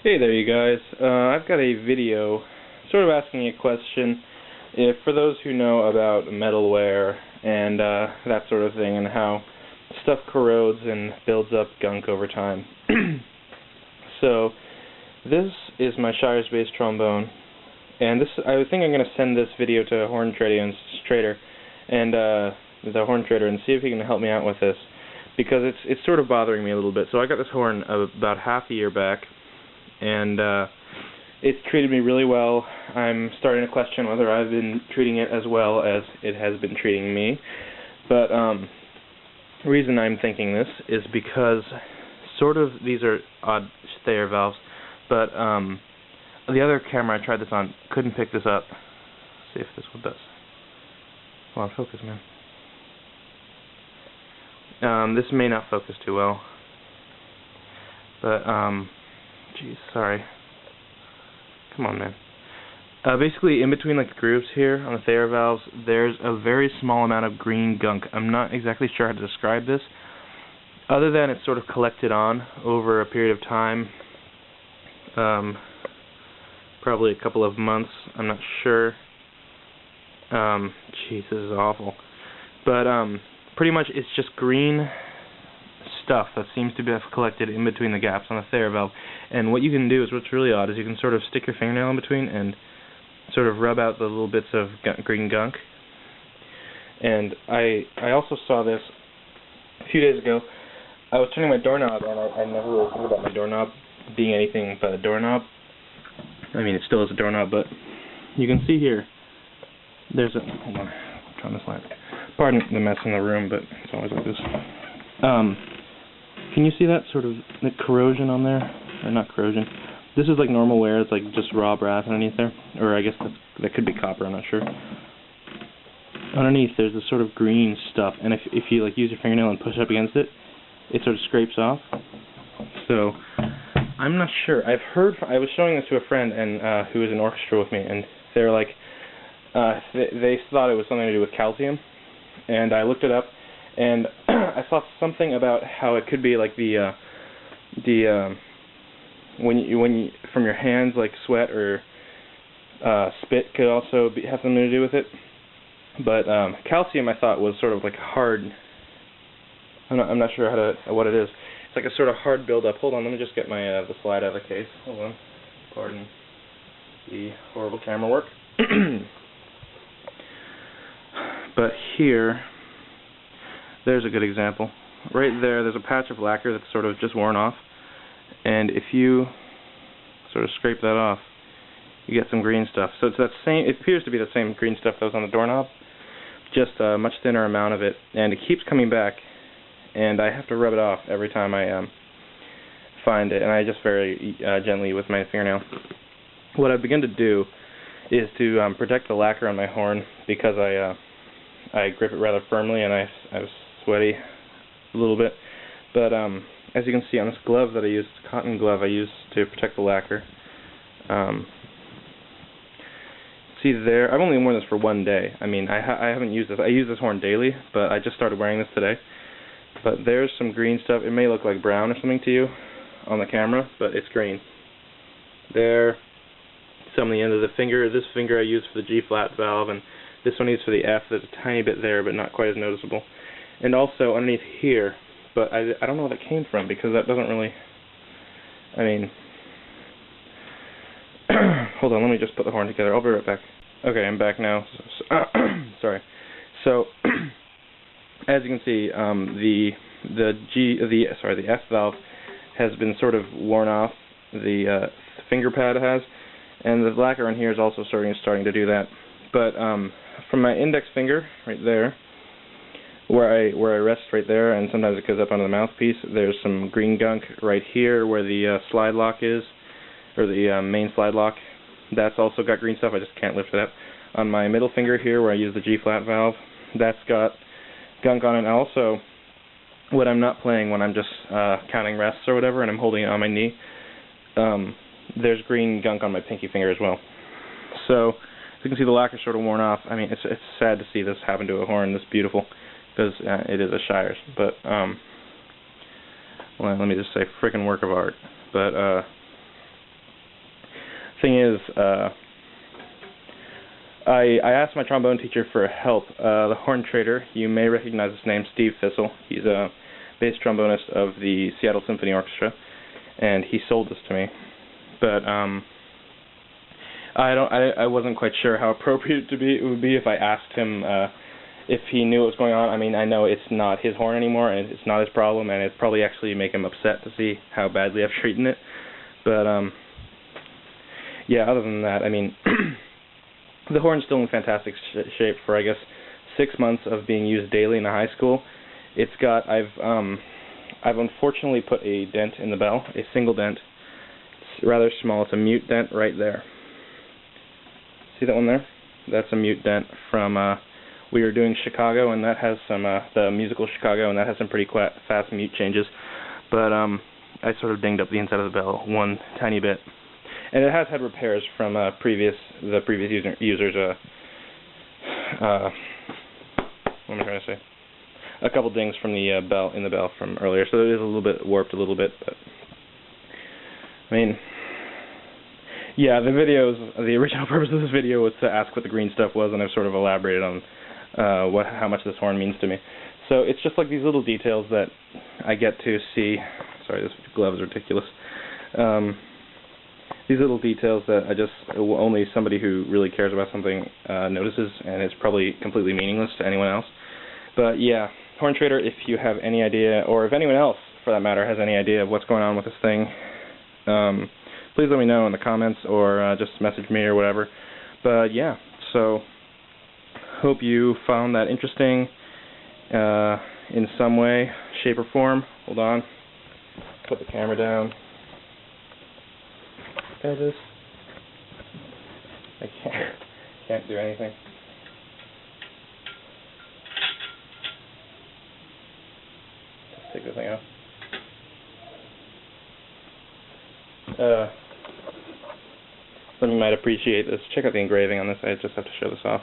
Hey there, you guys. I've got a video sort of asking a question for those who know about metalware and that sort of thing and how stuff corrodes and builds up gunk over time. So, this is my Shires-based trombone, and I think I'm going to send this video to Horn Trader and the Horn Trader and see if he can help me out with this, because it's sort of bothering me a little bit. So I got this horn about half a year back, and it's treated me really well. I'm starting to question whether I've been treating it as well as it has been treating me. But the reason I'm thinking this is because these are odd Thayer valves, but the other camera I tried this on couldn't pick this up. Let's see if this one does. Come on, focus, man. This may not focus too well, but geez, sorry. Come on, man. Basically, in between like the grooves here on the Thayer valves, there's a very small amount of green gunk. I'm not exactly sure how to describe this, other than it's sort of collected on over a period of time, probably a couple of months. I'm not sure. Jeez, this is awful. But pretty much it's just green stuff that seems to have collected in between the gaps on the Thayer valve. And what you can do is, what's really odd, is you can sort of stick your fingernail in between and sort of rub out the little bits of green gunk. And I also saw this a few days ago. I was turning my doorknob, and I never really think about my doorknob being anything but a doorknob. I mean, it still is a doorknob, but you can see here, there's a, hold on, I'm trying this lamp. Pardon the mess in the room, but it's always like this. Can you see that sort of the corrosion on there? Or not corrosion. This is like normal wear, it's like just raw brass underneath there. Or I guess that could be copper, I'm not sure. Underneath there's this sort of green stuff, and if you like use your fingernail and push up against it, it sort of scrapes off. So, I'm not sure. I was showing this to a friend and who was in orchestra with me, and they were like, they thought it was something to do with calcium. And I looked it up, and I saw something about how it could be like when you from your hands, like sweat or spit could also have something to do with it. But calcium, I thought, was sort of like hard. I'm not sure what it is. It's like a sort of hard buildup. Hold on, let me just get my the slide out of the case. Hold on. Pardon the horrible camera work. But here, there's a good example. Right there's a patch of lacquer that's sort of just worn off, and if you sort of scrape that off, you get some green stuff. So it's that same. It appears to be the same green stuff that was on the doorknob, just a much thinner amount of it, and it keeps coming back, and I have to rub it off every time I find it, and I just very gently with my fingernail. What I've begun to do is to protect the lacquer on my horn, because I grip it rather firmly, and I was sweaty a little bit. But as you can see on this glove that I use, it's a cotton glove I use to protect the lacquer. See there, I've only worn this for one day. I mean, I haven't used this. I use this horn daily, but I just started wearing this today. But there's some green stuff. It may look like brown or something to you on the camera, but it's green. There, some on the end of the finger. This finger I use for the G-flat valve, and this one is for the F. There's a tiny bit there, but not quite as noticeable. And also underneath here, but I don't know where that came from, because that doesn't really, I mean, hold on, let me just put the horn together. I'll be right back. Okay, I'm back now. Sorry. So, as you can see, the F valve has been sort of worn off. The finger pad has, and the lacquer on here is also starting to do that. But from my index finger right there, where I rest right there, and sometimes it goes up onto the mouthpiece, there's some green gunk right here where the slide lock is, or the main slide lock. That's also got green stuff. I just can't lift it up. On my middle finger here, where I use the G-flat valve, that's got gunk on it. And also, when I'm not playing, when I'm just counting rests or whatever, and I'm holding it on my knee, there's green gunk on my pinky finger as well. So, as you can see, the lacquer's sort of worn off. I mean, it's sad to see this happen to a horn this beautiful, because it is a Shires. But well, let me just say, frickin' work of art. But thing is, I asked my trombone teacher for help. The horn trader, you may recognize his name, Steve Fissel. He's a bass trombonist of the Seattle Symphony Orchestra, and he sold this to me. But I wasn't quite sure how appropriate it would be if I asked him if he knew what was going on. I mean, I know it's not his horn anymore, and it's not his problem, and it'd probably actually make him upset to see how badly I've treated it. But yeah, other than that, I mean, the horn's still in fantastic shape for, I guess, 6 months of being used daily in a high school. It's got, I've unfortunately put a dent in the bell, a single dent. It's rather small. It's a mute dent right there. See that one there? That's a mute dent from, we were doing Chicago, and that has some, the musical Chicago, and that has some pretty fast mute changes. But I sort of dinged up the inside of the bell one tiny bit. And it has had repairs from the previous users. What am I trying to say? A couple dings from the bell from earlier, so it is a little bit warped, a little bit. But I mean, yeah, the original purpose of this video was to ask what the green stuff was, and I've sort of elaborated on how much this horn means to me. So it's just like these little details that I get to see. Sorry, this glove is ridiculous. These little details that only somebody who really cares about something notices, and it's probably completely meaningless to anyone else. But yeah, horn trader, if you have any idea, or if anyone else, for that matter, has any idea of what's going on with this thing, please let me know in the comments, or just message me or whatever. But yeah, so hope you found that interesting in some way, shape, or form. Hold on. Put the camera down. This. I can't do anything. Just take the thing off. Some of you might appreciate this. Check out the engraving on this. I just have to show this off.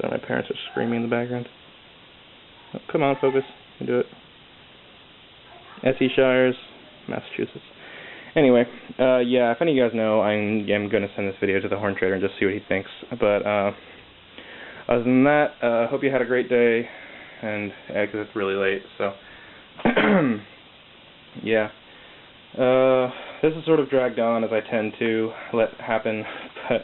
So my parents are screaming in the background. Oh, come on, focus. You can do it. S.E. Shires, Massachusetts. Anyway, yeah, if any of you guys know, I'm going to send this video to the horn trader and just see what he thinks. But other than that, hope you had a great day, and because it's really late, so yeah. This is sort of dragged on, as I tend to let happen, but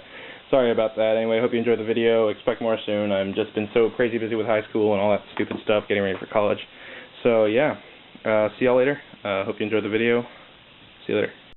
sorry about that. Anyway, I hope you enjoyed the video. Expect more soon. I've just been so crazy busy with high school and all that stupid stuff, getting ready for college. So yeah. See y'all later. Hope you enjoyed the video. See you later.